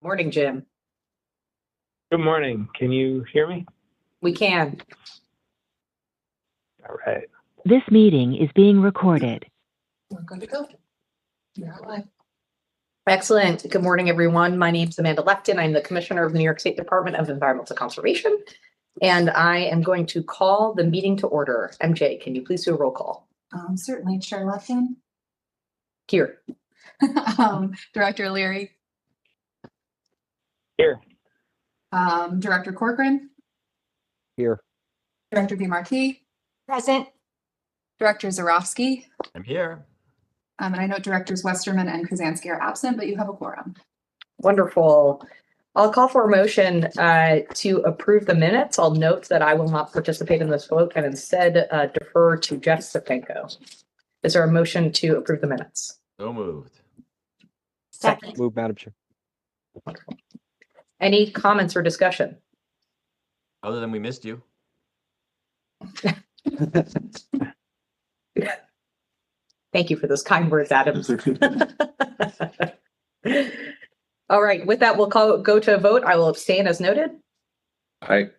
Morning, Jim. Good morning. Can you hear me? We can. All right. This meeting is being recorded. We're good to go. You're live. Excellent. Good morning, everyone. My name is Amanda Lefton. I'm the Commissioner of the New York State Department of Environmental Conservation, and I am going to call the meeting to order. MJ, can you please do a roll call? Certainly, Chair Lefton. Here. Director Leary. Here. Director Corcoran. Here. Director DeMarquis. Present. Director Zarofsky. I'm here. And I know Directors Westerman and Krasansky are absent, but you have a quorum. Wonderful. I'll call for a motion to approve the minutes. I'll note that I will not participate in this vote and instead defer to Jeff Stefanko. Is there a motion to approve the minutes? So moved. Second. Move, Madam Chair. Wonderful. Any comments or discussion? Other than we missed you. Thank you for those kind words, Adam. All right, with that, we'll go to a vote. I will abstain as noted. Aye.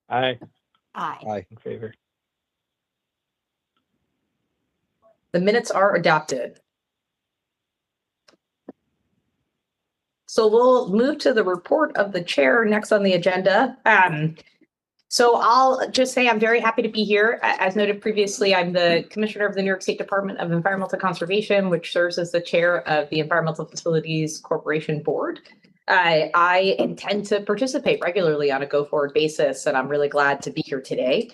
Aye. Aye. Aye. In favor. The minutes are adopted. So we'll move to the report of the chair next on the agenda. So I'll just say I'm very happy to be here. As noted previously, I'm the Commissioner of the New York State Department of Environmental Conservation, which serves as the chair of the Environmental Facilities Corporation Board. I intend to participate regularly on a go-forward basis, and I'm really glad to be here today.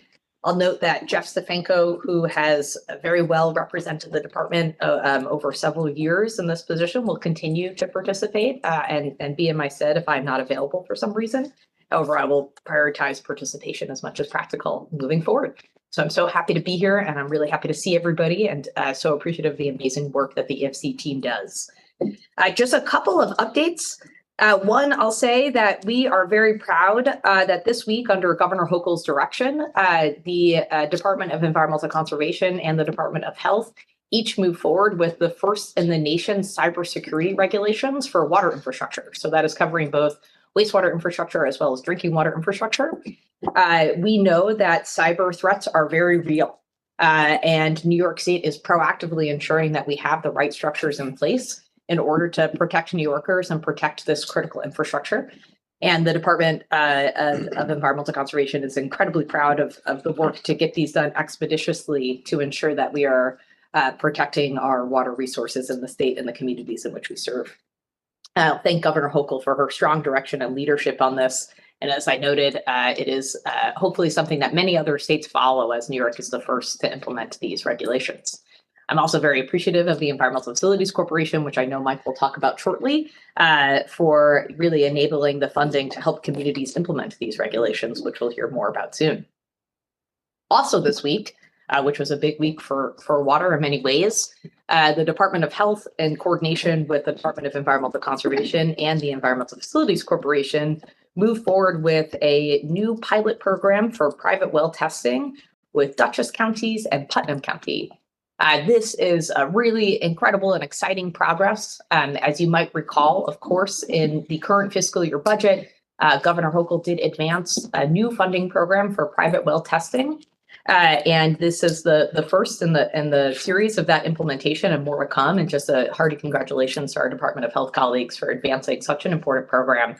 I'll note that Jeff Stefanko, who has very well represented the department over several years in this position, will continue to participate and be in my stead if I'm not available for some reason. However, I will prioritize participation as much as practical moving forward. So I'm so happy to be here, and I'm really happy to see everybody, and so appreciative of the amazing work that the EFC team does. Just a couple of updates. One, I'll say that we are very proud that this week, under Governor Hochul's direction, the Department of Environmental Conservation and the Department of Health each moved forward with the first in the nation cybersecurity regulations for water infrastructure. So that is covering both wastewater infrastructure as well as drinking water infrastructure. We know that cyber threats are very real, and New York State is proactively ensuring that we have the right structures in place in order to protect New Yorkers and protect this critical infrastructure. And the Department of Environmental Conservation is incredibly proud of the work to get these done expeditiously to ensure that we are protecting our water resources in the state and the communities in which we serve. I'll thank Governor Hochul for her strong direction and leadership on this. And as I noted, it is hopefully something that many other states follow, as New York is the first to implement these regulations. I'm also very appreciative of the Environmental Facilities Corporation, which I know Mike will talk about shortly, for really enabling the funding to help communities implement these regulations, which we'll hear more about soon. Also this week, which was a big week for water in many ways, the Department of Health, in coordination with the Department of Environmental Conservation and the Environmental Facilities Corporation, moved forward with a new pilot program for private well testing with Dutchess counties and Putnam County. This is a really incredible and exciting progress. As you might recall, of course, in the current fiscal year budget, Governor Hochul did advance a new funding program for private well testing. And this is the first in the series of that implementation, and more to come. And just a hearty congratulations to our Department of Health colleagues for advancing such an important program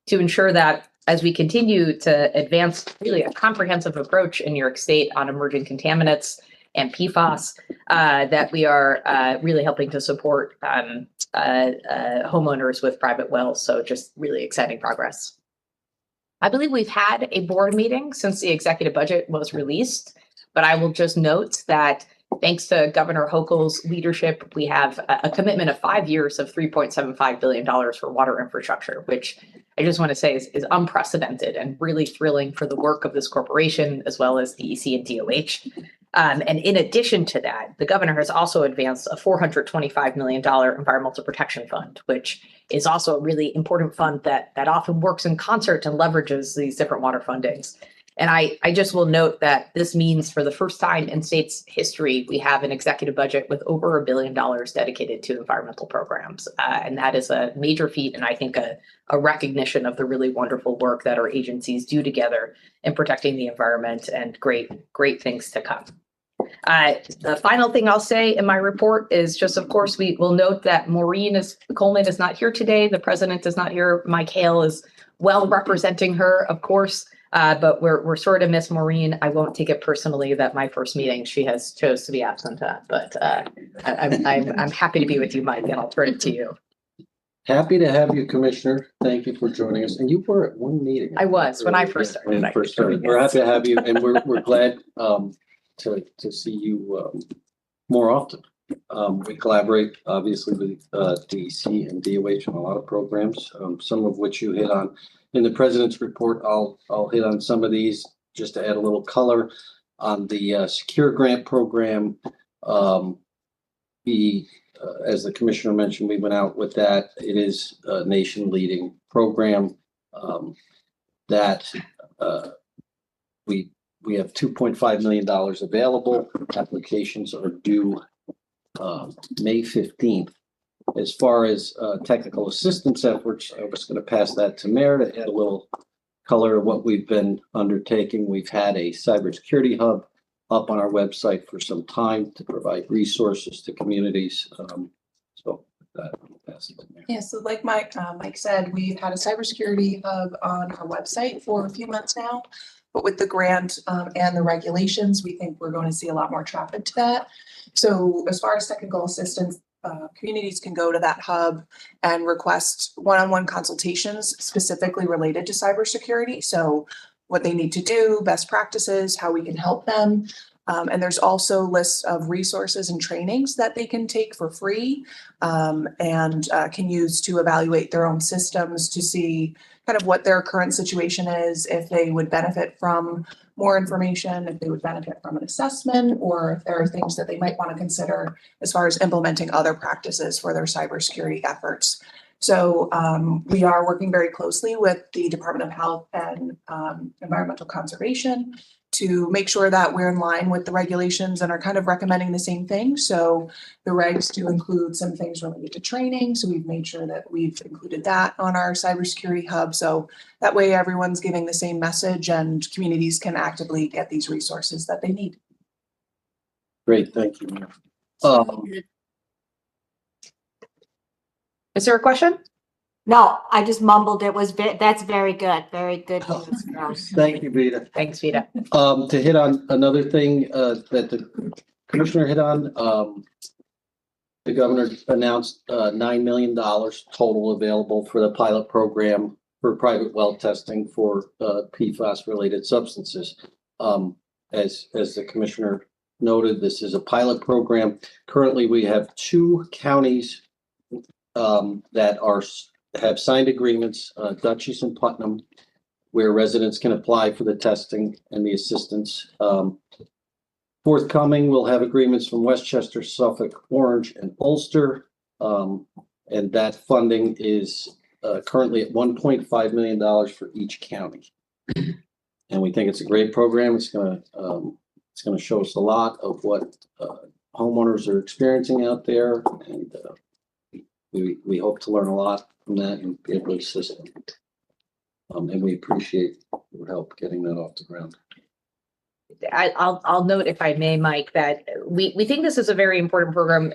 to ensure that as we continue to advance really a comprehensive approach in New York State on emerging contaminants and PFAS, that we are really helping to support homeowners with private wells. So just really exciting progress. I believe we've had a board meeting since the executive budget was released, but I will just note that thanks to Governor Hochul's leadership, we have a commitment of 5 years of $3.75 billion for water infrastructure, which I just want to say is unprecedented and really thrilling for the work of this corporation, as well as the EC and DOH. And in addition to that, the governor has also advanced a $425 million environmental protection fund, which is also a really important fund that often works in concert and leverages these different water fundings. And I just will note that this means for the first time in state's history, we have an executive budget with over $1 billion dedicated to environmental programs. And that is a major feat, and I think a recognition of the really wonderful work that our agencies do together in protecting the environment, and great things to come. The final thing I'll say in my report is just, of course, we will note that Maureen Coleman is not here today. The president is not here. Mike Hale is well representing her, of course. But we're sort of miss Maureen. I won't take it personally that my first meeting she has chose to be absent at, but I'm happy to be with you, Mike, and I'll turn it to you. Happy to have you, Commissioner. Thank you for joining us. And you were at one meeting. I was when I first started. We're happy to have you, and we're glad to see you more often. We collaborate obviously with DEC and DOH on a lot of programs, some of which you hit on. In the president's report, I'll hit on some of these just to add a little color on the secure grant program. As the commissioner mentioned, we went out with that. It is a nation leading program that we have $2.5 million available. Applications are due May 15th. As far as technical assistance efforts, I was going to pass that to Mayor to add a little color of what we've been undertaking. We've had a cybersecurity hub up on our website for some time to provide resources to communities. So that I'll pass it to Mayor. Yeah, so like Mike said, we've had a cybersecurity hub on our website for a few months now. But with the grant and the regulations, we think we're going to see a lot more traffic to that. So as far as technical assistance, communities can go to that hub and request one-on-one consultations specifically related to cybersecurity. So what they need to do, best practices, how we can help them. And there's also lists of resources and trainings that they can take for free and can use to evaluate their own systems to see kind of what their current situation is, if they would benefit from more information, if they would benefit from an assessment, or if there are things that they might want to consider as far as implementing other practices for their cybersecurity efforts. So we are working very closely with the Department of Health and Environmental Conservation to make sure that we're in line with the regulations and are kind of recommending the same thing. So the regs do include some things related to training. So we've made sure that we've included that on our cybersecurity hub. So that way everyone's giving the same message and communities can actively get these resources that they need. Great, thank you, Mayor. Is there a question? No, I just mumbled. That's very good. Very good news for us. Thank you, Vita. Thanks, Vita. To hit on another thing that the commissioner hit on, the governor announced $9 million total available for the pilot program for private well testing for PFAS related substances. As the commissioner noted, this is a pilot program. Currently, we have 2 counties that have signed agreements, Dutchess and Putnam, where residents can apply for the testing and the assistance. Forthcoming, we'll have agreements from Westchester, Suffolk, Orange, and Ulster. And that funding is currently at $1.5 million for each county. And we think it's a great program. It's going to show us a lot of what homeowners are experiencing out there. And we hope to learn a lot from that and be able to assist them. And we appreciate your help getting that off the ground. I'll note, if I may, Mike, that we think this is a very important program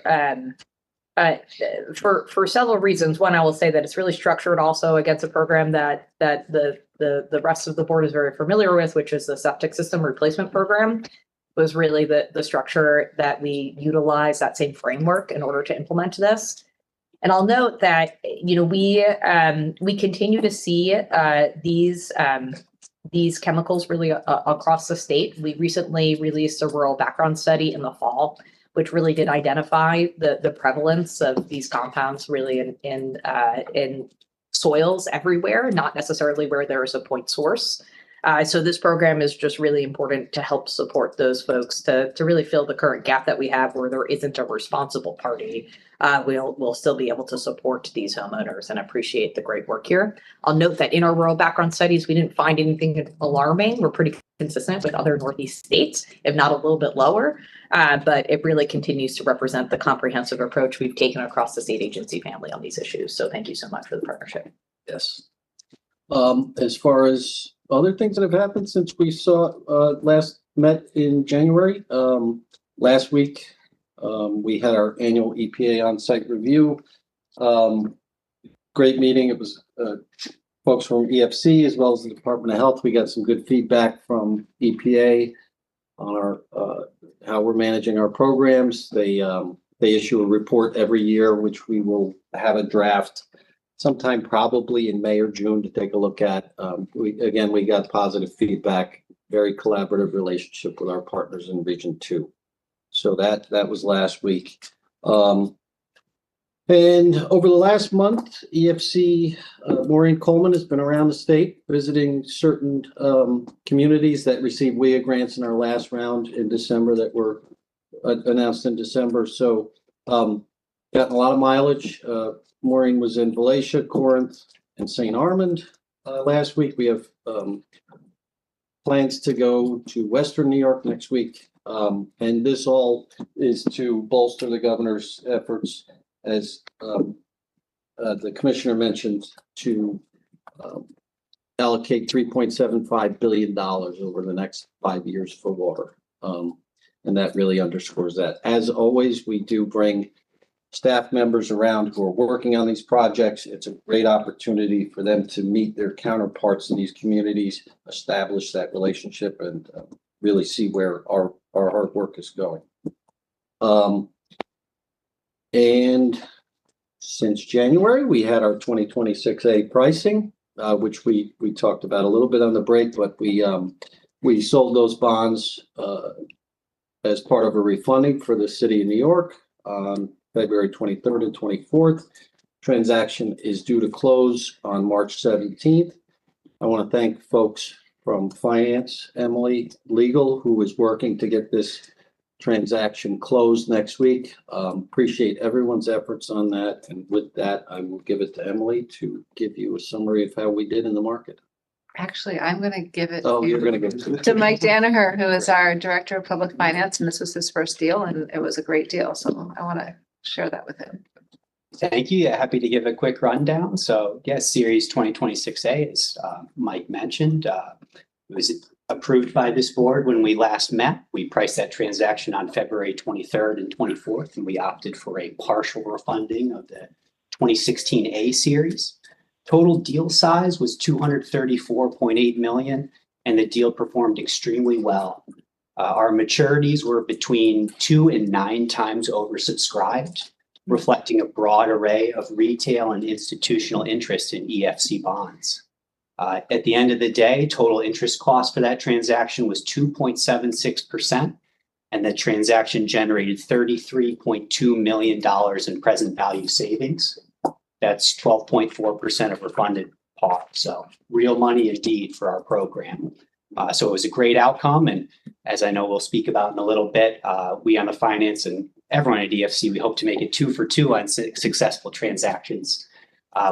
for several reasons. One, I will say that it's really structured also against a program that the rest of the board is very familiar with, which is the septic system replacement program. Was really the structure that we utilize, that same framework, in order to implement this. And I'll note that, you know, we continue to see these chemicals really across the state. We recently released a rural background study in the fall, which really did identify the prevalence of these compounds really in soils everywhere, not necessarily where there is a point source. So this program is just really important to help support those folks to really fill the current gap that we have where there isn't a responsible party. We'll still be able to support these homeowners and appreciate the great work here. I'll note that in our rural background studies, we didn't find anything alarming. We're pretty consistent with other Northeast states, if not a little bit lower. But it really continues to represent the comprehensive approach we've taken across the state agency family on these issues. So thank you so much for the partnership. Yes. As far as other things that have happened since we last met in January, last week, we had our annual EPA on-site review. Great meeting. It was folks from EFC as well as the Department of Health. We got some good feedback from EPA on our how we're managing our programs. They issue a report every year, which we will have a draft sometime probably in May or June to take a look at. We got positive feedback, very collaborative relationship with our partners in Region 2. So that was last week. And over the last month, EFC, Maureen Coleman has been around the state visiting certain communities that received WIA grants in our last round in December that were announced in December. So gotten a lot of mileage. Maureen was in Valatia, Corinth, and St. Armand last week. We have plans to go to Western New York next week. And this all is to bolster the governor's efforts, as the commissioner mentioned, to allocate $3.75 billion over the next 5 years for water. And that really underscores that. As always, we do bring staff members around who are working on these projects. It's a great opportunity for them to meet their counterparts in these communities, establish that relationship, and really see where our hard work is going. And since January, we had our 2026A pricing, which we talked about a little bit on the break, but we sold those bonds as part of a refunding for the city of New York on February 23rd and 24th. Transaction is due to close on March 17th. I want to thank folks from finance, Emily, legal, who is working to get this transaction closed next week. Appreciate everyone's efforts on that. And with that, I will give it to Emily to give you a summary of how we did in the market. Actually, I'm going to give it You're going to give it to Mike Danaher, who is our Director of Public Finance, and this was his first deal, and it was a great deal. So I want to share that with him. Thank you. Yeah, happy to give a quick rundown. So yes, Series 2026A, as Mike mentioned, it was approved by this board when we last met. We priced that transaction on February 23rd and 24th, and we opted for a partial refunding of the 2016A series. Total deal size was $234.8 million, and the deal performed extremely well. Our maturities were between 2 and 9 times oversubscribed, reflecting a broad array of retail and institutional interest in EFC bonds. At the end of the day, total interest cost for that transaction was 2.76%, and the transaction generated $33.2 million in present value savings. That's 12.4% of refunded par. So real money indeed for our program. So it was a great outcome. And as I know we'll speak about in a little bit, we on the finance and everyone at EFC, we hope to make it 2 for 2 on successful transactions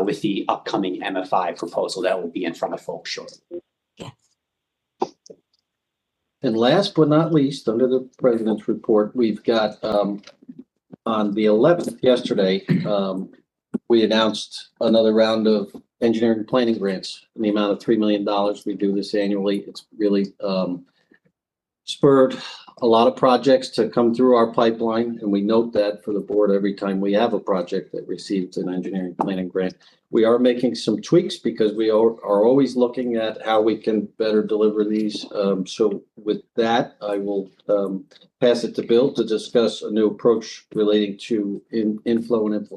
with the upcoming MFI proposal that will be in front of folks shortly. Yes. And last but not least, under the president's report, we've got on the 11th yesterday, we announced another round of engineering planning grants in the amount of $3 million. We do this annually. It's really spurred a lot of projects to come through our pipeline, and we note that for the board every time we have a project that receives an engineering planning grant. We are making some tweaks because we are always looking at how we can better deliver these. So with that, I will pass it to Bill to discuss a new approach relating to inflow and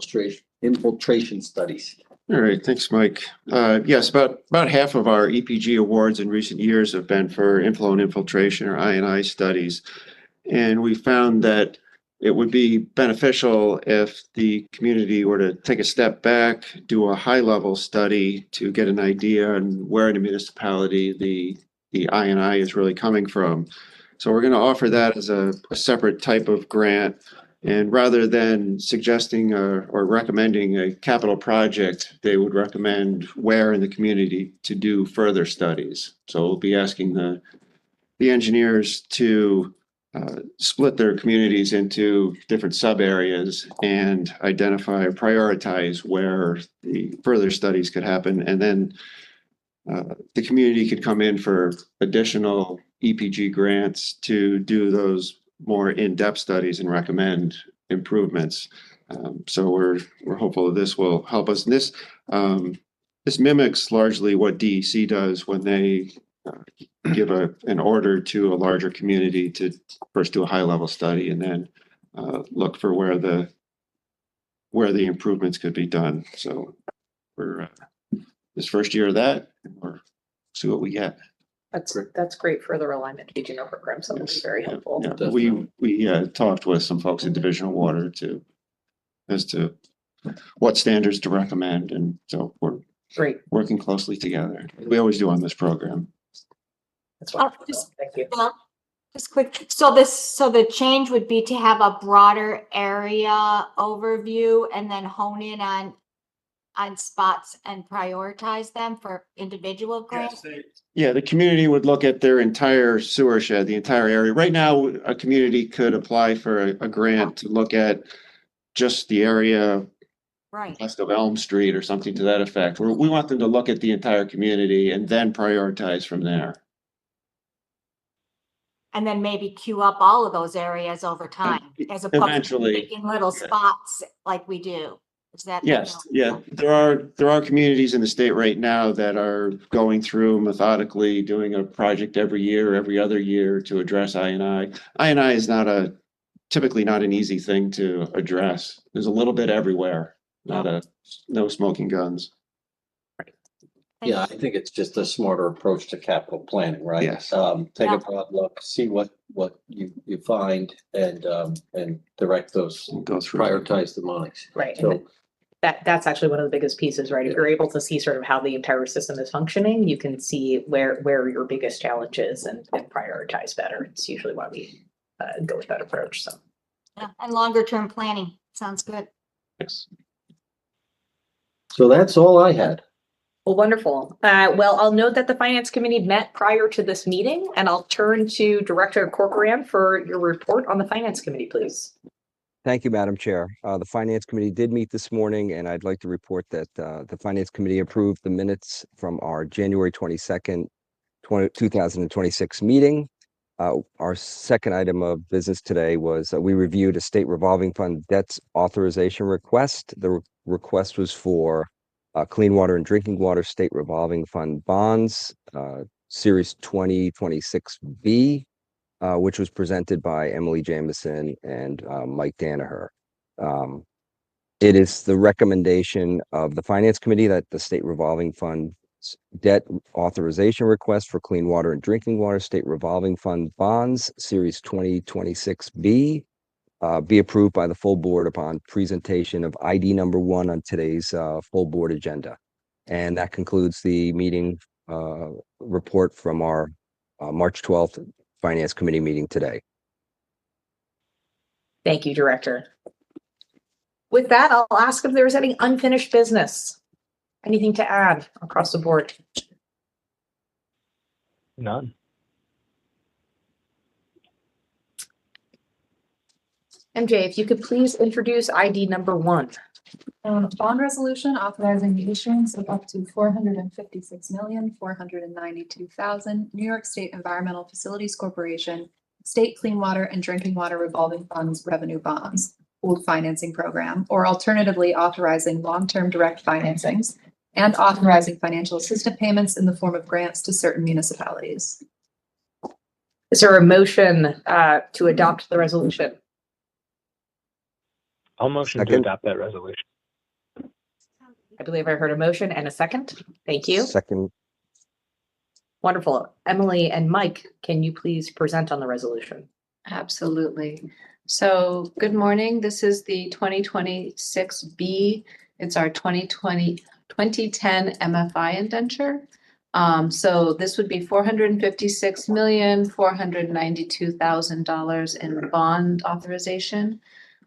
infiltration studies. All right, thanks, Mike. Yes, about half of our EPG awards in recent years have been for inflow and infiltration, or I&I studies. And we found that it would be beneficial if the community were to take a step back, do a high-level study to get an idea on where in a municipality the the I&I is really coming from. So we're going to offer that as a separate type of grant. And rather than suggesting or recommending a capital project, they would recommend where in the community to do further studies. So we'll be asking the engineers to split their communities into different sub areas and identify or prioritize where the further studies could happen. And then the community could come in for additional EPG grants to do those more in-depth studies and recommend improvements. So we're hopeful that this will help us. And this mimics largely what DEC does when they give an order to a larger community to first do a high-level study and then look for where the improvements could be done. So we're this first year of that, and we'll see what we get. That's great further alignment to regional programs. That would be very helpful. Yeah, we talked with some folks in Division of Water as to what standards to recommend, and so we're Great. working closely together. We always do on this program. That's wonderful. Thank you. Just quick, so the change would be to have a broader area overview and then hone in on spots and prioritize them for individual grants? Yeah, the community would look at their entire sewer shed, the entire area. Right now, a community could apply for a grant to look at just the area Right. west of Elm Street or something to that effect. We want them to look at the entire community and then prioritize from there. And then maybe queue up all of those areas over time, as opposed to Eventually, picking little yeah. spots like we do. Is that? Yes, yeah, there are communities in the state right now that are going through methodically doing a project every year, every other year to address I&I. I&I is typically not an easy thing to address. There's a little bit everywhere, no smoking guns. Yeah, I think it's just a smarter approach to capital planning, right? Yes. Take a broad look, see what you find and direct those, Go through. prioritize the monies. Right. So, And that's actually one of the biggest pieces, right? If you're able to see sort of how the entire system is functioning, you can see where your biggest challenge is and prioritize better. It's usually why we go with that approach. So. Yeah, and longer term planning. Sounds good. Yes. so that's all I had. Well, wonderful. Well, I'll note that the Finance Committee met prior to this meeting, and I'll turn to Director Corcoran for your report on the Finance Committee, please. Thank you, Madam Chair. The Finance Committee did meet this morning, and I'd like to report that the Finance Committee approved the minutes from our January 22nd, 2026 meeting. Our second item of business today was we reviewed a state revolving fund debts authorization request. The request was for Clean Water and Drinking Water State Revolving Fund Bonds, Series 2026B, which was presented by Emily Jamison and Mike Danaher. It is the recommendation of the Finance Committee that the State Revolving Fund debt authorization request for Clean Water and Drinking Water State Revolving Fund Bonds, Series 2026B, be approved by the full board upon presentation of ID number 1 on today's full board agenda. And that concludes the meeting report from our March 12th Finance Committee meeting today. Thank you, Director. With that, I'll ask if there's any unfinished business. Anything to add across the board? None. MJ, if you could please introduce ID number 1. Bond resolution authorizing the issuance of up to $456,492,000 New York State Environmental Facilities Corporation State Clean Water and Drinking Water Revolving Funds Revenue Bonds, pooled financing program, or alternatively authorizing long-term direct financings and authorizing financial assistance payments in the form of grants to certain municipalities. Is there a motion to adopt the resolution? I'll motion to Second. adopt that resolution. I believe I heard a motion and a second. Thank you. Second. Wonderful. Emily and Mike, can you please present on the resolution? Absolutely. So good morning. This is the 2026B. It's our 2010 MFI indenture. So this would be $456,492,000 in bond authorization.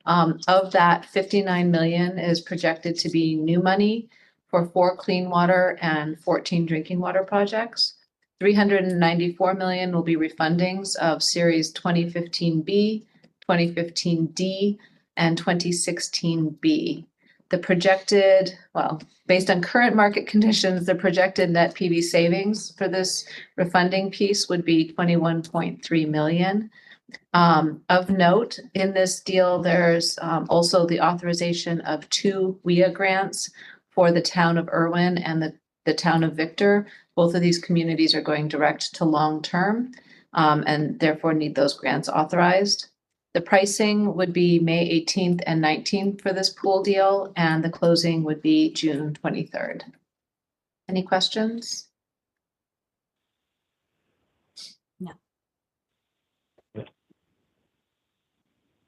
Of that, 59 million is projected to be new money for 4 clean water and 14 drinking water projects. 394 million will be refundings of Series 2015B, 2015D, and 2016B. The projected, well, based on current market conditions, the projected net PV savings for this refunding piece would be 21.3 million. Of note, in this deal, there's also the authorization of 2 WIA grants for the town of Irwin and the town of Victor. Both of these communities are going direct to long-term and therefore need those grants authorized. The pricing would be May 18th and 19th for this pool deal, and the closing would be June 23rd. Any questions?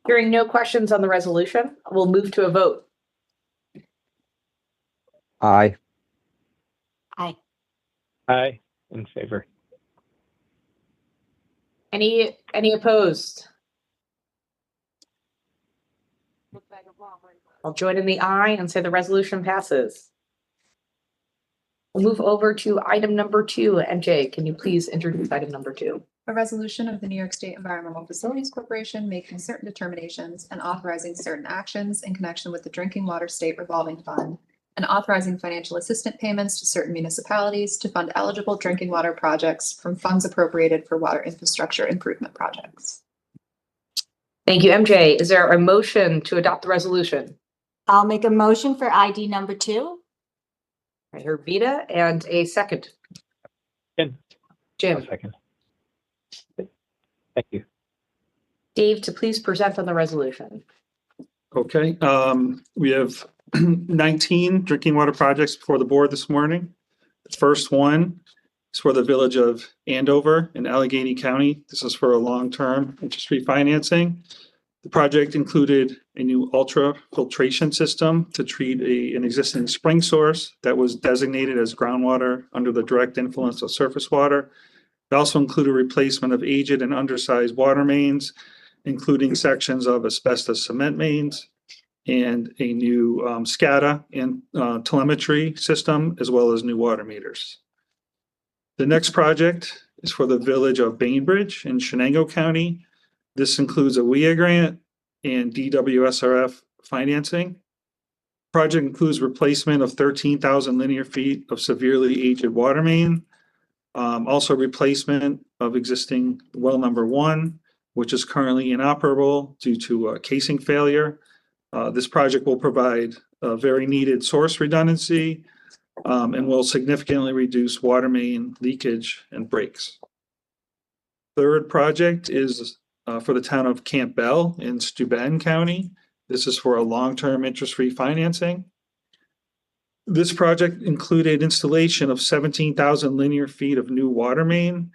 Hearing no questions on the resolution, we'll move to a vote. Aye. Aye. Aye, in favor. Any opposed? I'll join in the aye and say the resolution passes. We'll move over to item number 2. MJ, can you please introduce item number 2? A resolution of the New York State Environmental Facilities Corporation making certain determinations and authorizing certain actions in connection with the Drinking Water State Revolving Fund and authorizing financial assistance payments to certain municipalities to fund eligible drinking water projects from funds appropriated for water infrastructure improvement projects. Thank you, MJ. Is there a motion to adopt the resolution? I'll make a motion for ID number 2. I heard Vita and a second. Jim. Jim. Second. Thank you. Dave, to please present on the resolution. Okay, we have 19 drinking water projects before the board this morning. The first one is for the village of Andover in Allegheny County. This is for a long-term interest-free financing. The project included a new ultra filtration system to treat an existing spring source that was designated as groundwater under the direct influence of surface water. It also included replacement of aged and undersized water mains, including sections of asbestos cement mains and a new SCADA and telemetry system, as well as new water meters. The next project is for the village of Bainbridge in Shenango County. This includes a WIA grant and DWSRF financing. Project includes replacement of 13,000 linear feet of severely aged water main. Also replacement of existing well number 1, which is currently inoperable due to a casing failure. This project will provide a very needed source redundancy and will significantly reduce water main leakage and breaks. Third project is for the town of Campbell in Steuben County. This is for a long-term interest-free financing. This project included installation of 17,000 linear feet of new water main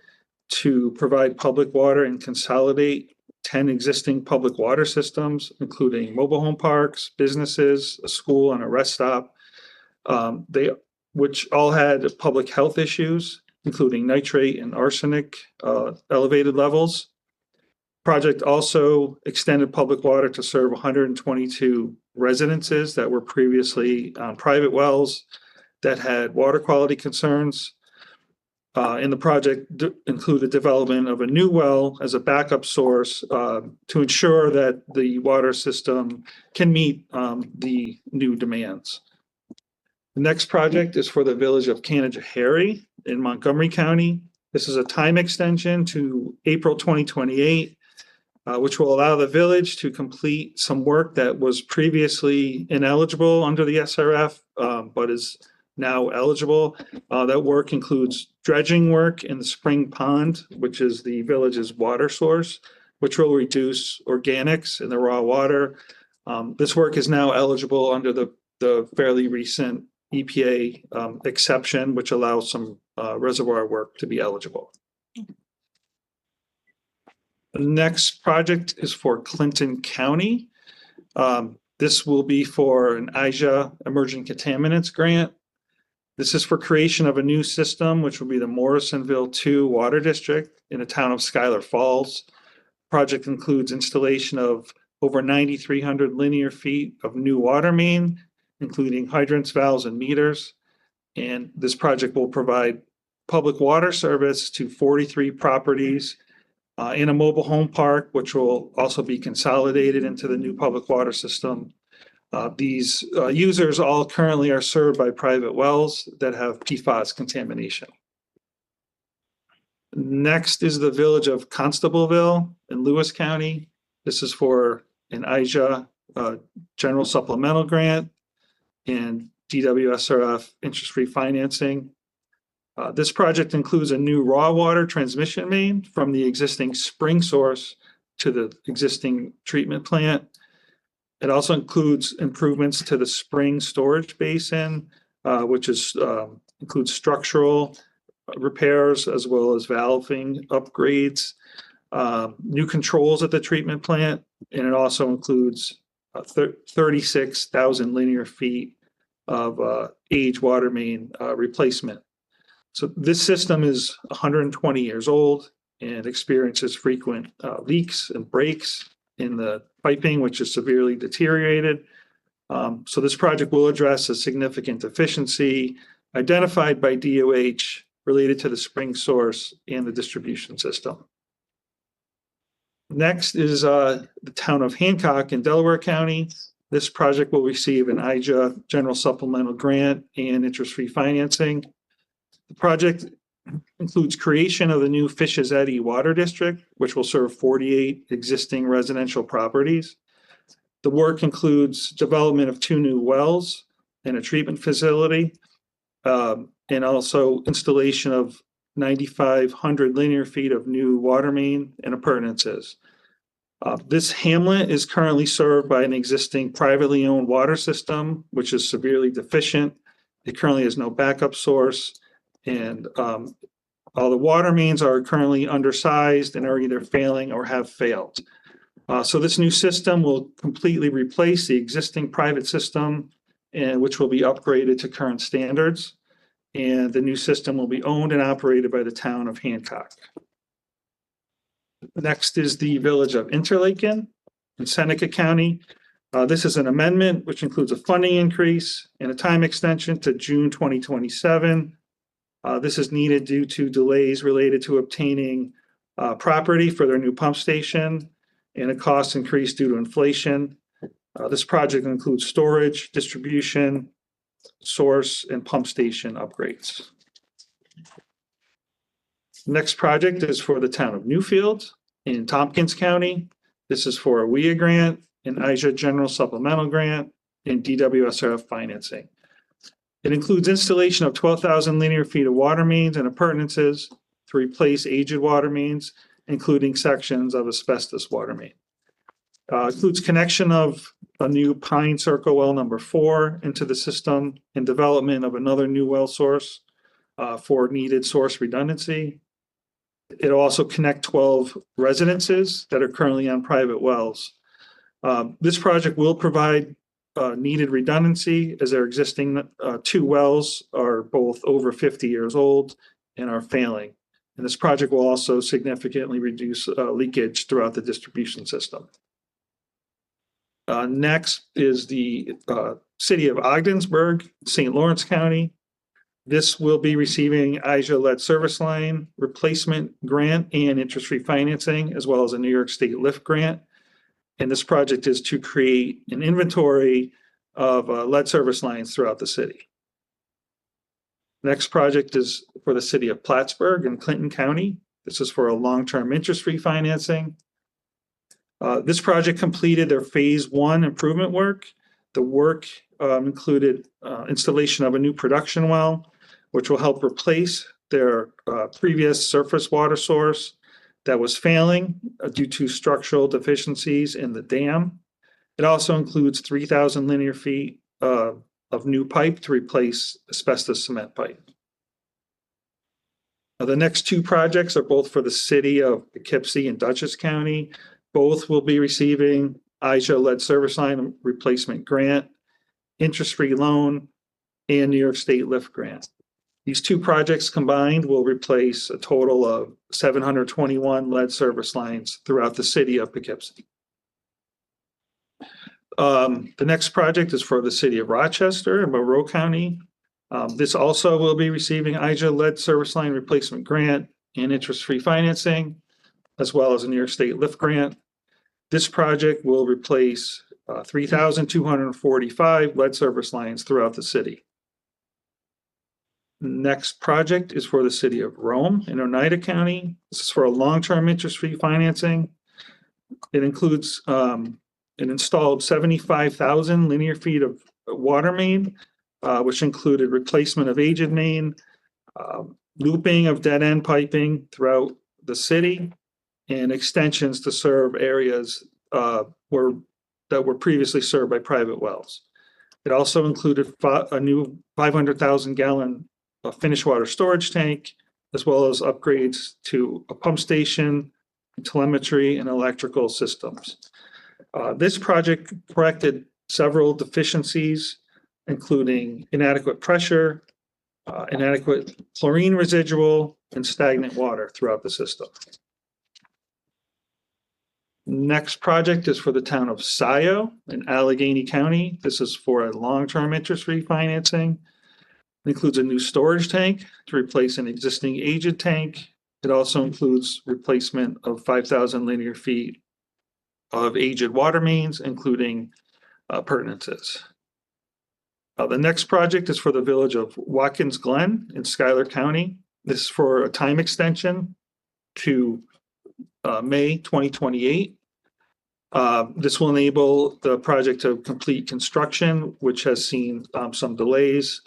to provide public water and consolidate 10 existing public water systems, including mobile home parks, businesses, a school, and a rest stop, which all had public health issues, including nitrate and arsenic elevated levels. Project also extended public water to serve 122 residences that were previously on private wells that had water quality concerns. And the project included development of a new well as a backup source to ensure that the water system can meet the new demands. The next project is for the village of Canajoharie in Montgomery County. This is a time extension to April 2028. Which will allow the village to complete some work that was previously ineligible under the SRF, but is now eligible. That work includes dredging work in the spring pond, which is the village's water source, which will reduce organics in the raw water. This work is now eligible under the fairly recent EPA exception, which allows some reservoir work to be eligible. The next project is for Clinton County. This will be for an IJA emerging contaminants grant. This is for creation of a new system, which will be the Morrisonville 2 Water District in the town of Schuyler Falls. Project includes installation of over 9,300 linear feet of new water main, including hydrants, valves, and meters. And this project will provide public water service to 43 properties in a mobile home park, which will also be consolidated into the new public water system. These users all currently are served by private wells that have PFAS contamination. Next is the village of Constableville in Lewis County. This is for an IJA general supplemental grant and DWSRF interest-free financing. This project includes a new raw water transmission main from the existing spring source to the existing treatment plant. It also includes improvements to the spring storage basin, which includes structural repairs as well as valving upgrades, new controls at the treatment plant, and it also includes 36,000 linear feet of age water main replacement. So this system is 120 years old and experiences frequent leaks and breaks in the piping, which is severely deteriorated. So this project will address a significant deficiency identified by DOH related to the spring source and the distribution system. Next is the town of Hancock in Delaware County. This project will receive an IJA general supplemental grant and interest-free financing. The project includes creation of the new Fish's Eddy Water District, which will serve 48 existing residential properties. The work includes development of 2 new wells and a treatment facility, and also installation of 9,500 linear feet of new water main and appurtenances. This hamlet is currently served by an existing privately owned water system, which is severely deficient. It currently has no backup source, and all the water mains are currently undersized and are either failing or have failed. So this new system will completely replace the existing private system, and which will be upgraded to current standards. And the new system will be owned and operated by the town of Hancock. Next is the village of Interlaken in Seneca County. This is an amendment which includes a funding increase and a time extension to June 2027. This is needed due to delays related to obtaining property for their new pump station and a cost increase due to inflation. This project includes storage, distribution, source, and pump station upgrades. Next project is for the town of Newfield in Tompkins County. This is for a WIA grant, an IJA general supplemental grant, and DWSRF financing. It includes installation of 12,000 linear feet of water mains and appurtenances to replace aged water mains, including sections of asbestos water main. Includes connection of a new Pine Circle well number 4 into the system and development of another new well source for needed source redundancy. It'll also connect 12 residences that are currently on private wells. This project will provide needed redundancy as their existing 2 wells are both over 50 years old and are failing. And this project will also significantly reduce leakage throughout the distribution system. Next is the city of Ogdensburg, St. Lawrence County. This will be receiving IJA lead service line replacement grant and interest-free financing, as well as a New York State LIFT grant. And this project is to create an inventory of lead service lines throughout the city. Next project is for the city of Plattsburgh in Clinton County. This is for a long-term interest-free financing. This project completed their phase 1 improvement work. The work included installation of a new production well, which will help replace their previous surface water source that was failing due to structural deficiencies in the dam. It also includes 3,000 linear feet of new pipe to replace asbestos cement pipe. The next 2 projects are both for the city of Poughkeepsie and Dutchess County. Both will be receiving IJA lead service line replacement grant, interest-free loan, and New York State LIFT grant. These two projects combined will replace a total of 721 lead service lines throughout the city of Poughkeepsie. The next project is for the city of Rochester and Monroe County. This also will be receiving IJA lead service line replacement grant and interest-free financing, as well as a New York State LIFT grant. This project will replace 3,245 lead service lines throughout the city. Next project is for the city of Rome in Oneida County. This is for a long-term interest-free financing. It includes an installed 75,000 linear feet of water main, which included replacement of aged main, looping of dead-end piping throughout the city, and extensions to serve areas that were previously served by private wells. It also included a new 500,000 gallon finished water storage tank, as well as upgrades to a pump station, telemetry, and electrical systems. This project corrected several deficiencies, including inadequate pressure, inadequate chlorine residual, and stagnant water throughout the system. Next project is for the town of Scioto in Allegheny County. This is for a long-term interest-free financing. It includes a new storage tank to replace an existing aged tank. It also includes replacement of 5,000 linear feet of aged water mains, including appurtenances. The next project is for the village of Watkins Glen in Schuyler County. This is for a time extension to May 2028. This will enable the project to complete construction, which has seen some delays.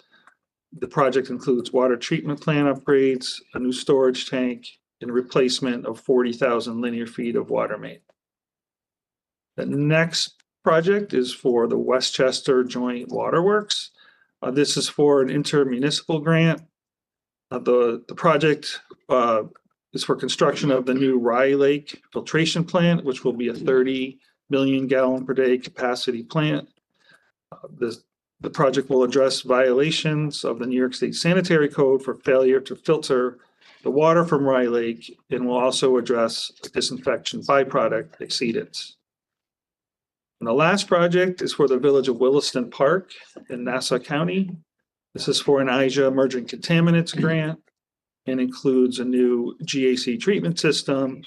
The project includes water treatment plant upgrades, a new storage tank, and replacement of 40,000 linear feet of water main. The next project is for the Westchester Joint Waterworks. This is for an intermunicipal grant. The project is for construction of the new Rye Lake filtration plant, which will be a 30 million gallon per day capacity plant. The project will address violations of the New York State Sanitary Code for failure to filter the water from Rye Lake, and will also address disinfection byproduct exceedance. And the last project is for the village of Williston Park in Nassau County. This is for an IJA emerging contaminants grant and includes a new GAC treatment system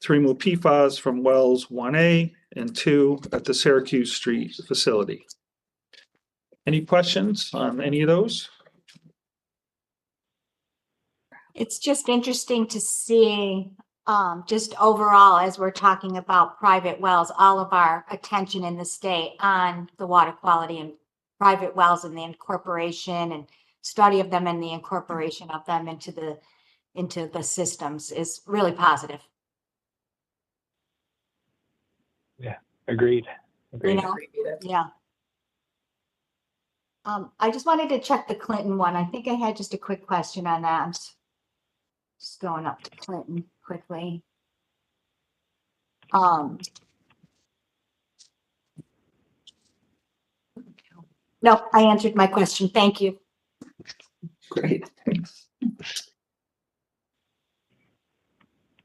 to remove PFAS from wells 1A and 2 at the Syracuse Street facility. Any questions on any of those? It's just interesting to see, just overall, as we're talking about private wells, all of our attention in the state on the water quality and private wells and the incorporation and study of them and the incorporation of them into the systems is really positive. Yeah, agreed. You know, yeah. I just wanted to check the Clinton one. I think I had just a quick question on that. I'm just going up to Clinton quickly. No, I answered my question. Thank you. Great.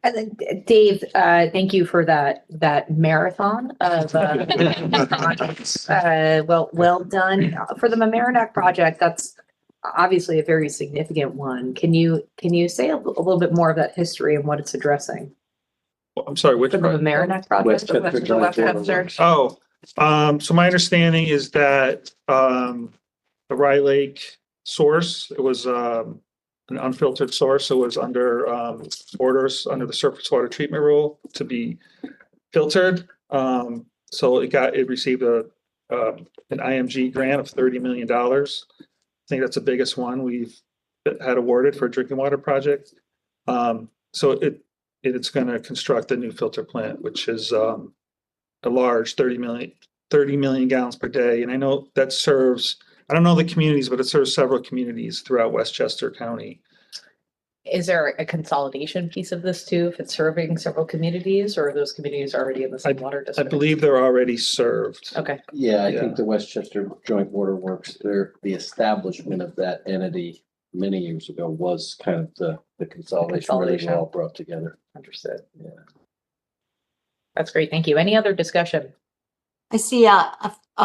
And then, Dave, thank you for that marathon of projects. Well done. For the Mamaroneck project, that's obviously a very significant one. Can you say a little bit more of that history and what it's addressing? I'm sorry, which For the project? Mamaroneck project? Westchester. Oh, so my understanding is that the Rye Lake source, it was an unfiltered source. It was under orders under the surface water treatment rule to be filtered. So it received an IMG grant of $30 million. I think that's the biggest one we've had awarded for a drinking water project. So it's going to construct a new filter plant, which is a large 30 million gallons per day. And I know that serves, I don't know the communities, but it serves several communities throughout Westchester County. is there a consolidation piece of this too, if it's serving several communities, or are those communities already in the same water I district? believe they're already served. Okay, Yeah, I Yeah. think the Westchester Joint Water Works, the establishment of that entity many years ago was kind of the consolidation where they were Consolidation. all brought together. understood. Yeah. That's great. Thank you. Any other discussion? I see a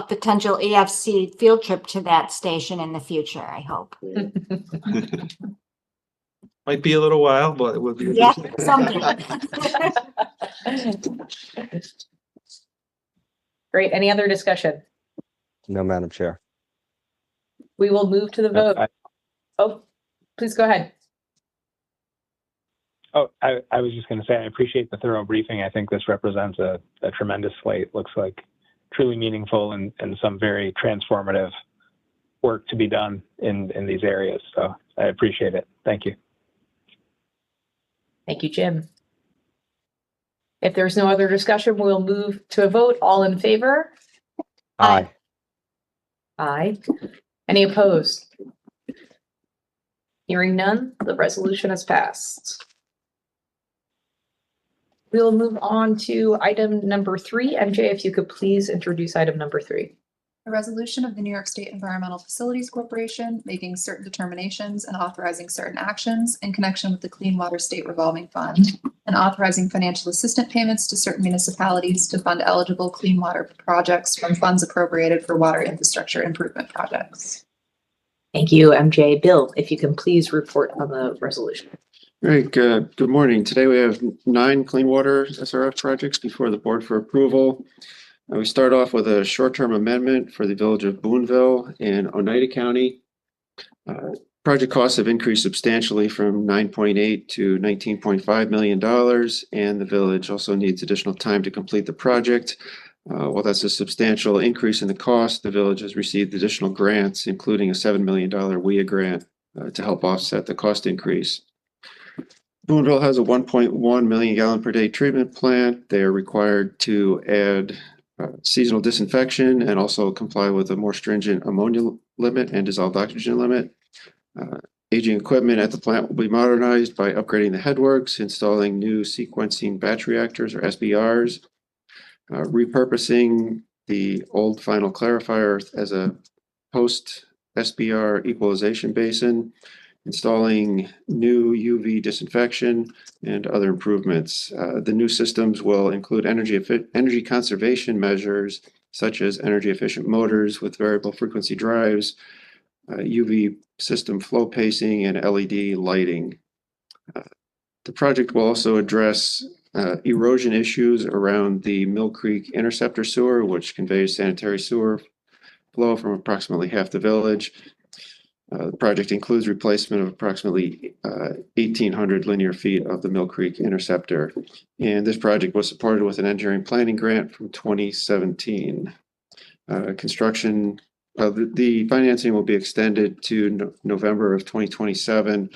potential EFC field trip to that station in the future, I hope. Yeah. Might be a little while, but it would be. Yeah, someday. Great. Any other discussion? No, Madam Chair. We will move to the vote. Oh, please go ahead. I was just going to say, I appreciate the thorough briefing. I think this represents a tremendous slate. Looks like truly meaningful and some very transformative work to be done in these areas. So I appreciate it. Thank you. Thank you, Jim. If there's no other discussion, we'll move to a vote. All in favor? Aye. Aye. Any opposed? Hearing none, the resolution has passed. We'll move on to item number 3. MJ, if you could please introduce item number 3. A resolution of the New York State Environmental Facilities Corporation making certain determinations and authorizing certain actions in connection with the Clean Water State Revolving Fund and authorizing financial assistance payments to certain municipalities to fund eligible clean water projects from funds appropriated for water infrastructure improvement projects. Thank you, MJ. Bill, if you can please report on the resolution. Great. Good morning. Today we have 9 clean water SRF projects before the board for approval. We start off with a short-term amendment for the village of Boonville in Oneida County. Project costs have increased substantially from $9.8 to $19.5 million, and the village also needs additional time to complete the project. While that's a substantial increase in the cost, the village has received additional grants, including a $7 million WIA grant to help offset the cost increase. Boonville has a 1.1 million gallon per day treatment plant. They are required to add seasonal disinfection and also comply with a more stringent ammonia limit and dissolved oxygen limit. Aging equipment at the plant will be modernized by upgrading the headworks, installing new sequencing batch reactors or SBRs, repurposing the old final clarifier as a post SBR equalization basin, installing new UV disinfection and other improvements. The new systems will include energy conservation measures such as energy efficient motors with variable frequency drives, UV system flow pacing, and LED lighting. The project will also address erosion issues around the Mill Creek interceptor sewer, which conveys sanitary sewer flow from approximately half the village. The project includes replacement of approximately 1,800 linear feet of the Mill Creek interceptor. And this project was supported with an engineering planning grant from 2017. Construction of the financing will be extended to November of 2027.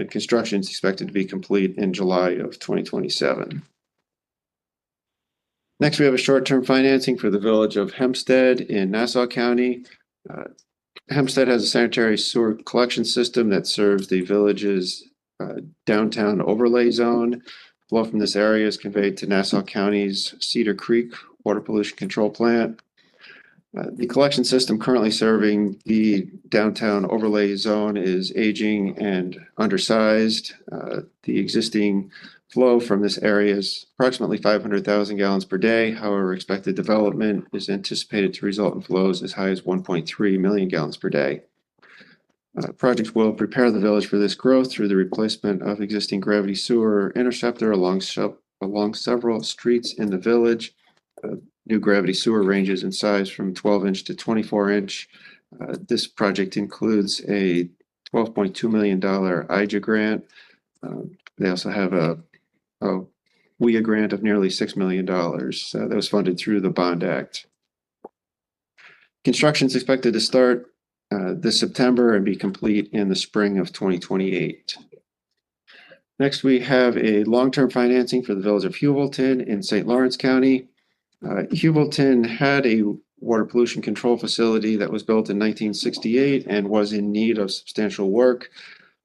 Construction is expected to be complete in July of 2027. Next, we have a short-term financing for the village of Hempstead in Nassau County. Hempstead has a sanitary sewer collection system that serves the village's downtown overlay zone. Flow from this area is conveyed to Nassau County's Cedar Creek Water Pollution Control Plant. The collection system currently serving the downtown overlay zone is aging and undersized. The existing flow from this area is approximately 500,000 gallons per day. However, expected development is anticipated to result in flows as high as 1.3 million gallons per day. Project will prepare the village for this growth through the replacement of existing gravity sewer interceptor along several streets in the village. New gravity sewer ranges in size from 12-inch to 24-inch. This project includes a $12.2 million IJA grant. They also have a WIA grant of nearly $6 million that was funded through the Bond Act. Construction is expected to start this September and be complete in the spring of 2028. Next, we have a long-term financing for the village of Hewelton in St. Lawrence County. Hewelton had a water pollution control facility that was built in 1968 and was in need of substantial work.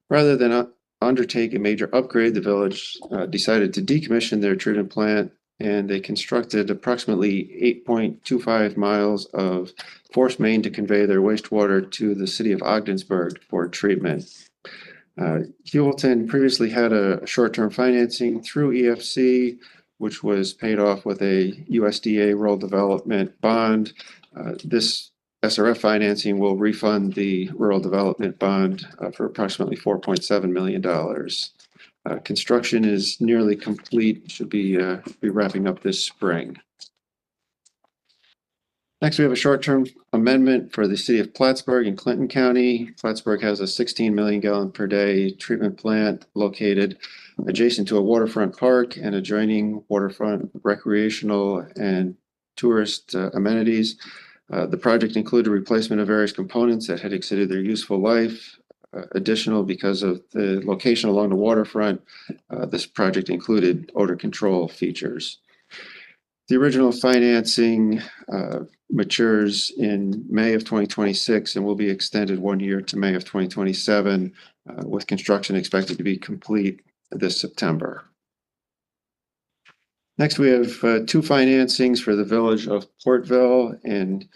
Rather than undertake a major upgrade, the village decided to decommission their treatment plant, and they constructed approximately 8.25 miles of force main to convey their wastewater to the city of Ogdensburg for treatment. Hewelton previously had a short-term financing through EFC, which was paid off with a USDA rural development bond. This SRF financing will refund the rural development bond for approximately $4.7 million. Construction is nearly complete, should be wrapping up this spring. Next, we have a short-term amendment for the city of Plattsburgh in Clinton County. Plattsburgh has a 16 million gallon per day treatment plant located adjacent to a waterfront park and adjoining waterfront recreational and tourist amenities. The project included replacement of various components that had exceeded their useful life. Additional, because of the location along the waterfront, this project included odor control features. The original financing matures in May of 2026 and will be extended 1 year to May of 2027, with construction expected to be complete this September. Next, we have two financings for the village of Portville and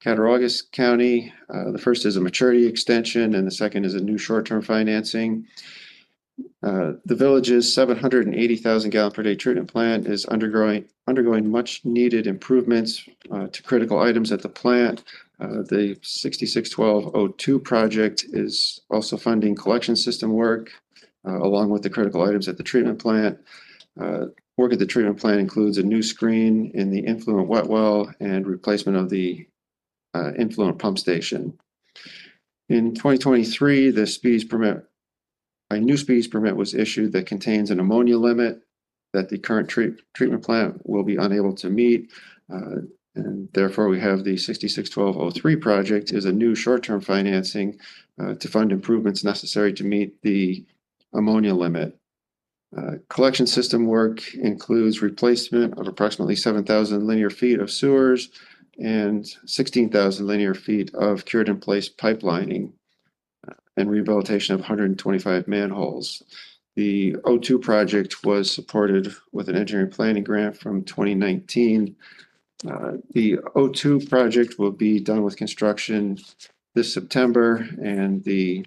Cattaraugus County. The first is a maturity extension and the second is a new short-term financing. The village's 780,000 gallon per day treatment plant is undergoing much needed improvements to critical items at the plant. The 661202 project is also funding collection system work along with the critical items at the treatment plant. Work at the treatment plant includes a new screen in the influent wet well and replacement of the influent pump station. In 2023, a new species permit was issued that contains an ammonia limit that the current treatment plant will be unable to meet. And therefore, we have the 661203 project is a new short-term financing to fund improvements necessary to meet the ammonia limit. Collection system work includes replacement of approximately 7,000 linear feet of sewers and 16,000 linear feet of cured in place pipelining and rehabilitation of 125 manholes. The O2 project was supported with an engineering planning grant from 2019. The O2 project will be done with construction this September, and the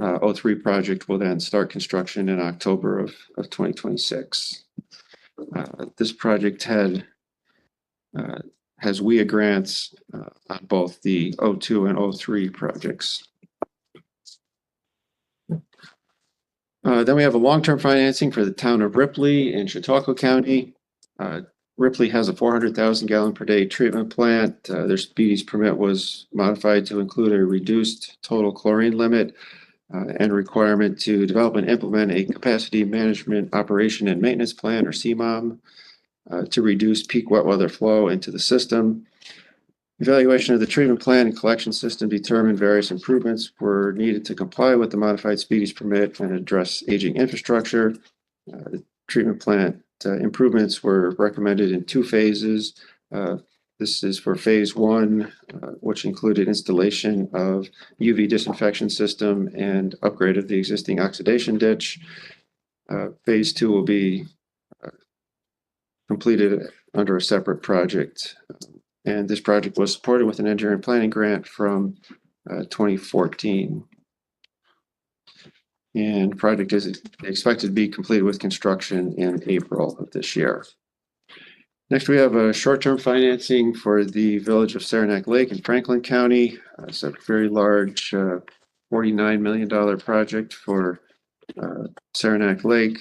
O3 project will then start construction in October of 2026. This project has WIA grants on both the O2 and O3 projects. Then we have a long-term financing for the town of Ripley in Chautauqua County. Ripley has a 400,000 gallon per day treatment plant. Their species permit was modified to include a reduced total chlorine limit and requirement to develop and implement a capacity management operation and maintenance plan, or CMOM, to reduce peak wet weather flow into the system. Evaluation of the treatment plan and collection system determined various improvements were needed to comply with the modified species permit and address aging infrastructure. The treatment plant improvements were recommended in 2 phases. This is for phase 1, which included installation of UV disinfection system and upgrade of the existing oxidation ditch. Phase 2 will be completed under a separate project. And this project was supported with an engineering planning grant from 2014. And the project is expected to be completed with construction in April of this year. Next, we have a short-term financing for the village of Saranac Lake in Franklin County. It's a very large $49 million project for Saranac Lake.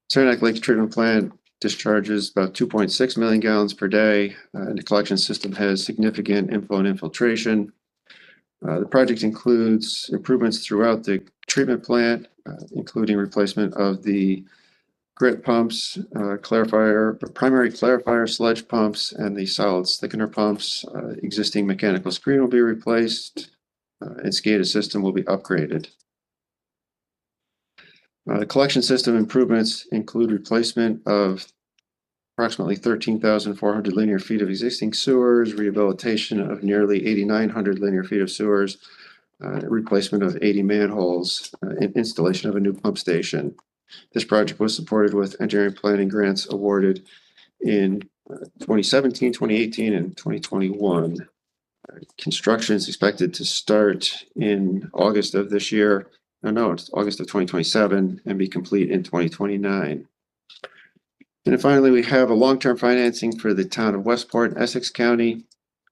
Saranac Lake's treatment plant discharges about 2.6 million gallons per day, and the collection system has significant inflow infiltration. The project includes improvements throughout the treatment plant, including replacement of the grit pumps, primary clarifier sludge pumps, and the solids thickener pumps. Existing mechanical screen will be replaced, and SCADA system will be upgraded. The collection system improvements include replacement of approximately 13,400 linear feet of existing sewers, rehabilitation of nearly 8,900 linear feet of sewers, replacement of 80 manholes, and installation of a new pump station. This project was supported with engineering planning grants awarded in 2017, 2018, and 2021. Construction is expected to start in August of this year. No, it's August of 2027 and be complete in 2029. And then finally, we have a long-term financing for the town of Westport, Essex County.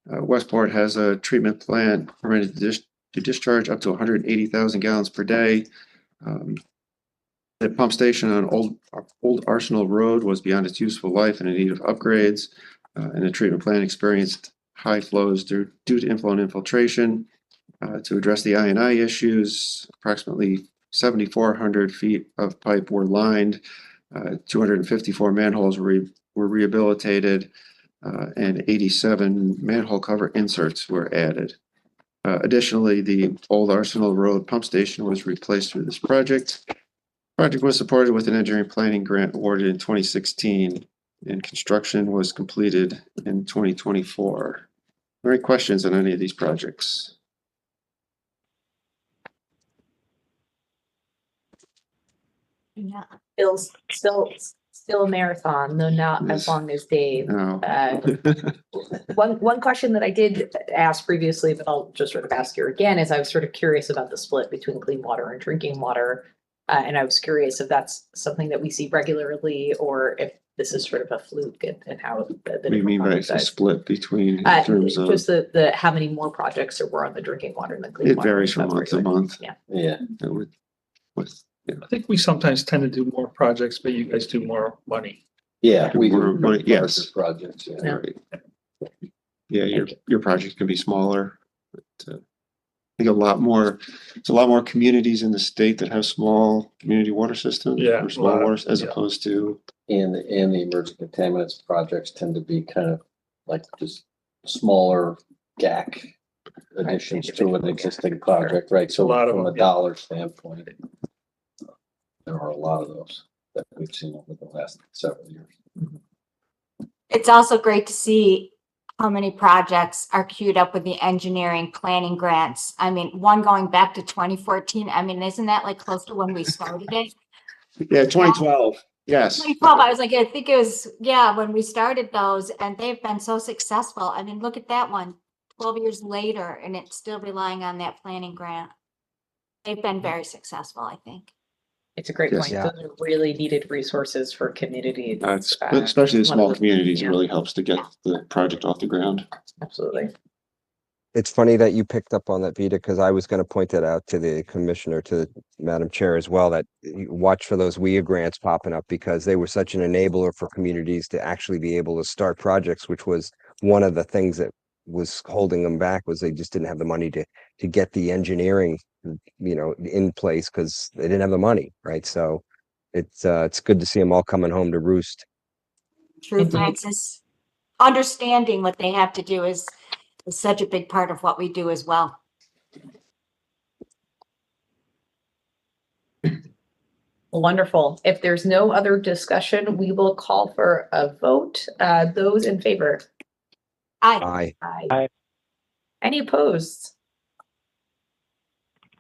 Westport has a treatment plant permitted to discharge up to 180,000 gallons per day. The pump station on Old Arsenal Road was beyond its useful life and in need of upgrades. And the treatment plant experienced high flows due to inflow infiltration. To address the I&I issues, approximately 7,400 feet of pipe were lined, 254 manholes were rehabilitated, and 87 manhole cover inserts were added. Additionally, the Old Arsenal Road pump station was replaced through this project. The project was supported with an engineering planning grant awarded in 2016, and construction was completed in 2024. Any questions on any of these projects? Yeah. Bill's still a marathon, though not as Yes. long as Dave. No. One question that I did ask previously, but I'll just sort of ask here again, is I was sort of curious about the split between clean water and drinking water. And I was curious if that's something that we see regularly or if this is sort of a fluke and how the What do you mean by components a size. split between in terms of? Just the how many more projects there were on the drinking water and the clean It water. varies from That's month to regular. month. Yeah. Yeah. I think we sometimes tend to do more projects, but you guys do more money. Yeah, we More do. money, yes. Projects, yeah. Yeah. Right. Yeah, your project can be smaller, but I think it's a lot more communities in the state that have small community water systems. Yeah, Or small a lot, waters as yeah. opposed to, And the emerging contaminants projects tend to be kind of like just smaller GAC additions to an existing project, right? So A lot of from a them, yeah. dollar standpoint, there are a lot of those that we've seen over the last several years. It's also great to see how many projects are queued up with the engineering planning grants. I mean, one going back to 2014. I mean, isn't that like close to when we started it? yeah, 2012, yes. 2012, I was like, I think it was, yeah, when we started those, and they've been so successful. I mean, look at that one, 12 years later, and it's still relying on that planning grant. They've been very successful, I think. It's a great Yes. point. Yeah. Those are really needed resources for communities. Especially the one of small communities, it yeah. really helps to get the project off the ground. Absolutely. It's funny that you picked up on that, Vita, because I was going to point that out to the commissioner, to the Madam Chair as well, that you watch for those WIA grants popping up because they were such an enabler for communities to actually be able to start projects, which was one of the things that was holding them back, was they just didn't have the money to get the engineering, in place because they didn't have the money, right? So it's good to see them all coming home to roost. True, Indeed. Francis. Understanding what they have to do is such a big part of what we do as well. Wonderful. If there's no other discussion, we will call for a vote. Those in favor? Aye. Aye. Any opposed?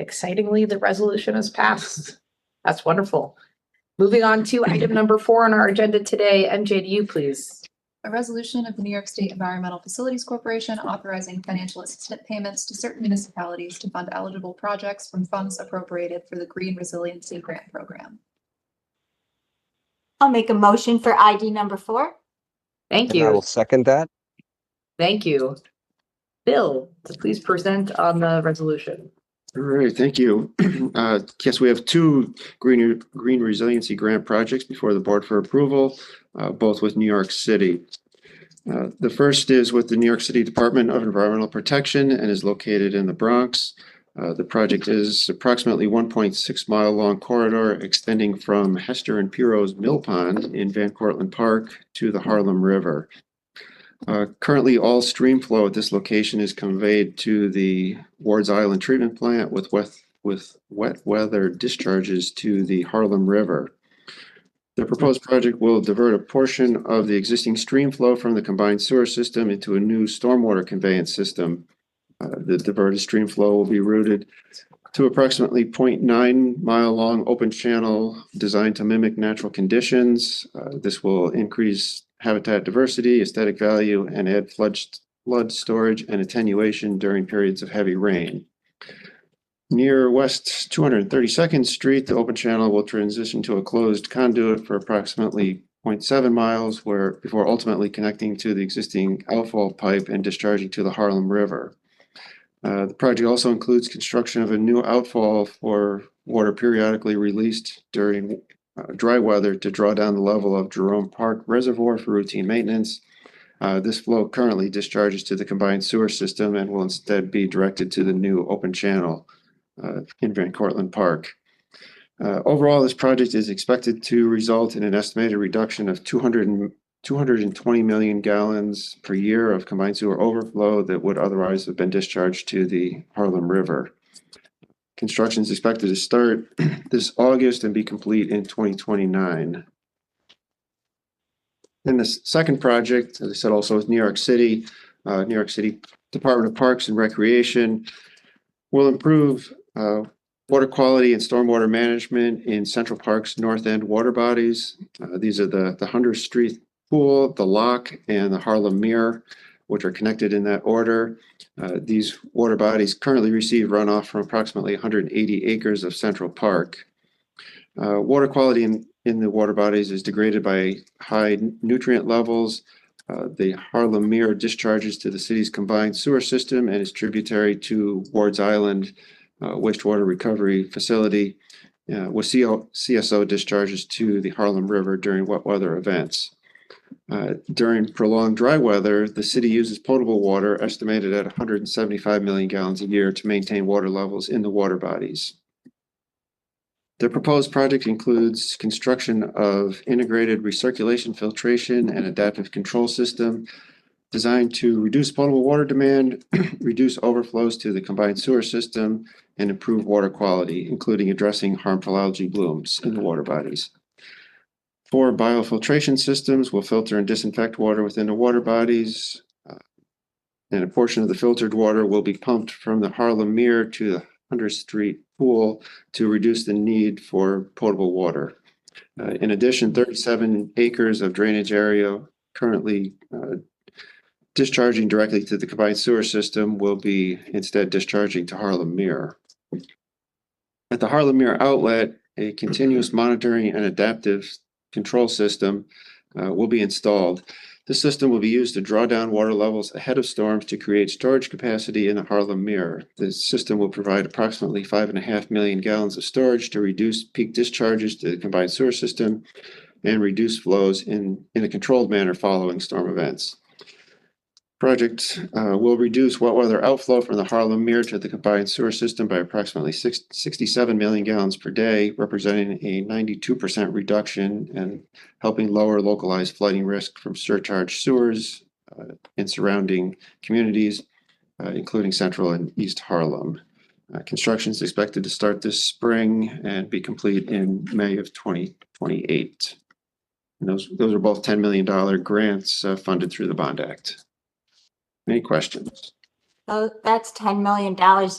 Excitingly, the resolution has passed. That's wonderful. Moving on to item number 4 on our agenda today. MJ, to you, please. A resolution of the New York State Environmental Facilities Corporation authorizing financial assistance payments to certain municipalities to fund eligible projects from funds appropriated for the Green Resiliency Grant Program. I'll make a motion for ID number 4. Thank And I will you. second that. Thank you. Bill, please present on the resolution. All right, thank you. Yes, we have 2 green resiliency grant projects before the board for approval, both with New York City. The first is with the New York City Department of Environmental Protection and is located in the Bronx. The project is approximately 1.6 mile long corridor extending from Hester and Piro's Mill Pond in Van Cortlandt Park to the Harlem River. Currently, all stream flow at this location is conveyed to the Wards Island treatment plant with wet weather discharges to the Harlem River. The proposed project will divert a portion of the existing stream flow from the combined sewer system into a new stormwater conveyance system. The diverted stream flow will be routed to approximately 0.9 mile long open channel designed to mimic natural conditions. This will increase habitat diversity, aesthetic value, and add flood storage and attenuation during periods of heavy rain. Near West 232nd Street, the open channel will transition to a closed conduit for approximately 0.7 miles before ultimately connecting to the existing outfall pipe and discharging to the Harlem River. The project also includes construction of a new outfall for water periodically released during dry weather to draw down the level of Jerome Park Reservoir for routine maintenance. This flow currently discharges to the combined sewer system and will instead be directed to the new open channel in Van Cortlandt Park. Overall, this project is expected to result in an estimated reduction of 220 million gallons per year of combined sewer overflow that would otherwise have been discharged to the Harlem River. Construction is expected to start this August and be complete in 2029. Then the second project, as I said, also is New York City. New York City Department of Parks and Recreation will improve water quality and stormwater management in Central Park's North End water bodies. These are the Hunter Street Pool, the Lock, and the Harlem Mere, which are connected in that order. These water bodies currently receive runoff from approximately 180 acres of Central Park. Water quality in the water bodies is degraded by high nutrient levels. The Harlem Mere discharges to the city's combined sewer system and is tributary to Ward's Island wastewater recovery facility, with CSO discharges to the Harlem River during wet weather events. During prolonged dry weather, the city uses potable water estimated at 175 million gallons a year to maintain water levels in the water bodies. The proposed project includes construction of integrated recirculation filtration and adaptive control system designed to reduce potable water demand, reduce overflows to the combined sewer system, and improve water quality, including addressing harmful algae blooms in the water bodies. 4 biofiltration systems will filter and disinfect water within the water bodies, and a portion of the filtered water will be pumped from the Harlem Mere to the Hunter Street Pool to reduce the need for potable water. In addition, 37 acres of drainage area currently discharging directly to the combined sewer system will be instead discharging to Harlem Mere. At the Harlem Mere outlet, a continuous monitoring and adaptive control system will be installed. This system will be used to draw down water levels ahead of storms to create storage capacity in the Harlem Mere. The system will provide approximately 5.5 million gallons of storage to reduce peak discharges to the combined sewer system and reduce flows in a controlled manner following storm events. Project will reduce wet weather outflow from the Harlem Mere to the combined sewer system by approximately 67 million gallons per day, representing a 92% reduction and helping lower localized flooding risk from surcharged sewers in surrounding communities, including Central and East Harlem. Construction is expected to start this spring and be complete in May of 2028. And those are both $10 million grants funded through the Bond Act. Any questions? So that's $10 million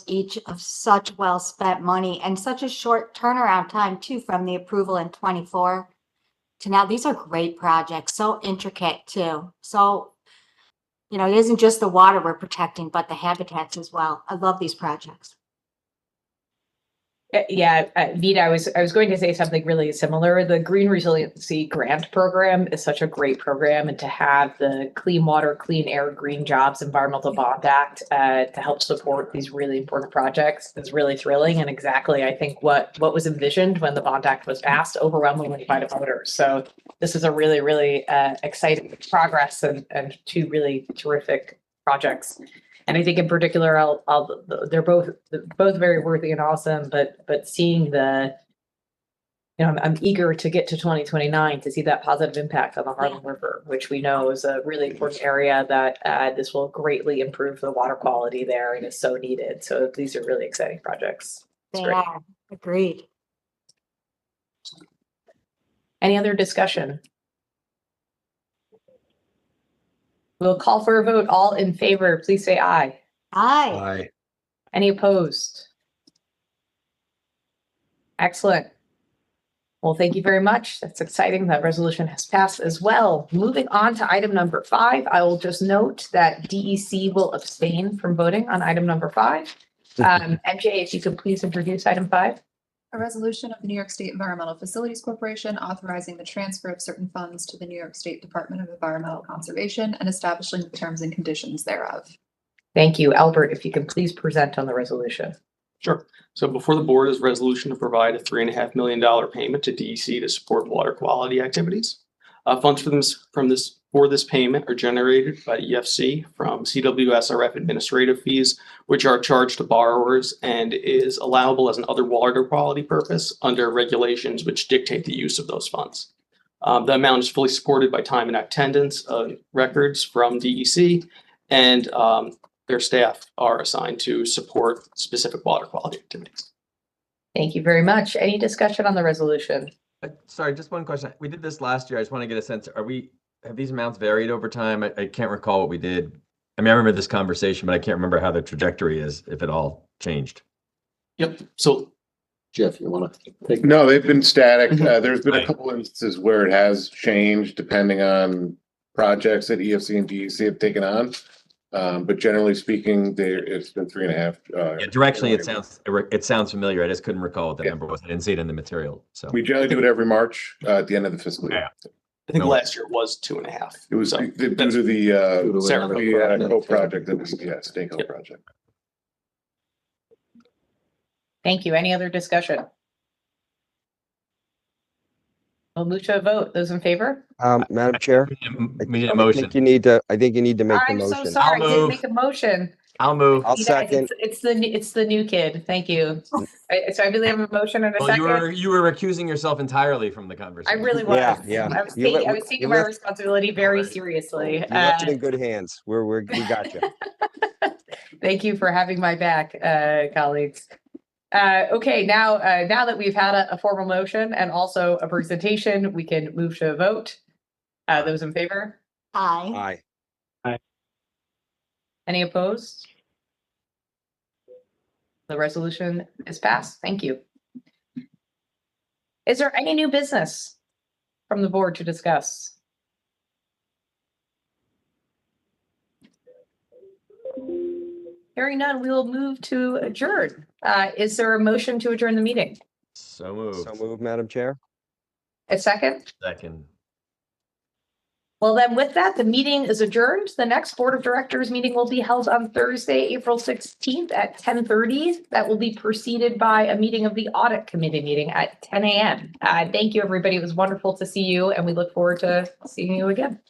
each of such well-spent money and such a short turnaround time too, from the approval in 24 to now. These are great projects, so intricate too. So, you know, it isn't just the water we're protecting, but the habitats as well. I love these projects. Yeah, Vita, I was going to say something really similar. The Green Resiliency Grant Program is such a great program, and to have the Clean Water, Clean Air, Green Jobs Environmental Bond Act to help support these really important projects is really thrilling, and exactly, I think, what was envisioned when the Bond Act was passed overwhelmingly by the voters. So this is a really, really exciting progress and 2 really terrific projects. And I think in particular, they're both very worthy and awesome, but seeing the, you know, I'm eager to get to 2029 to see that positive impact on the Harlem River, which we know is a really important area that this will greatly improve the water quality there and is so needed. So these are really exciting projects. They are. Agreed. Any other discussion? We'll call for a vote. All in favor, please say aye. Aye. Any opposed? Excellent. Well, thank you very much. That's exciting. That resolution has passed as well. Moving on to item number 5, I will just note that DEC will abstain from voting on item number 5. MJ, if you could please introduce item 5. A resolution of the New York State Environmental Facilities Corporation authorizing the transfer of certain funds to the New York State Department of Environmental Conservation and establishing the terms and conditions thereof. Thank you. Albert, if you can please present on the resolution. Sure. So before the board is a resolution to provide a $3.5 million payment to DEC to support water quality activities. Funds for this payment are generated by EFC from CWSRF administrative fees, which are charged to borrowers and is allowable as an other water quality purpose under regulations which dictate the use of those funds. The amount is fully supported by time and attendance records from DEC, and their staff are assigned to support specific water quality activities. Thank you very much. Any discussion on the resolution? Sorry, just one question. We did this last year. I just want to get a sense. Have these amounts varied over time? I can't recall what we did. I mean, I remember this conversation, but I can't remember how the trajectory is, if it all changed. Yep. So Jeff, you want to take? No, they've been static. Mhm. There's been a Right. couple instances where it has changed depending on projects that EFC and DEC have taken on. But generally speaking, it's been 3.5. Yeah, directionally, it sounds familiar. I just couldn't recall what the number was. I didn't see it in the material. So We generally do it every March at the end of the fiscal year. I think No. last year was 2.5. It was So due to the Sarah. co-project that was, state Yep. co-project. Thank you. Any other discussion? We'll move to a vote. Those in favor? Madam Chair, we need a I motion. think you need to make the I'm so motion. sorry. I I'll didn't move. make a motion. I'll move. I'll You guys, second. It's the new kid. Thank you. So I really have a motion and a Well, second. you were recusing yourself entirely from the I conversation. really was. Yeah. I was You taking my left- responsibility very Alright. seriously. You left it in good hands. We got you. Thank you for having my back, colleagues. Okay, now that we've had a formal motion and also a presentation, we can move to a vote. Those in favor? Aye. Aye. Any opposed? The resolution is passed. Thank you. Is there any new business from the board to discuss? Hearing none, we will move to adjourn. Is there a motion to adjourn the meeting? So moved. So moved, Madam Chair. A second? Second. Well, then with that, the meeting is adjourned. The next Board of Directors meeting will be held on Thursday, April 16th at 10:30. That will be preceded by a meeting of the Audit Committee meeting at 10 a.m. Thank you, everybody. It was wonderful to see you, and we look forward to seeing you again.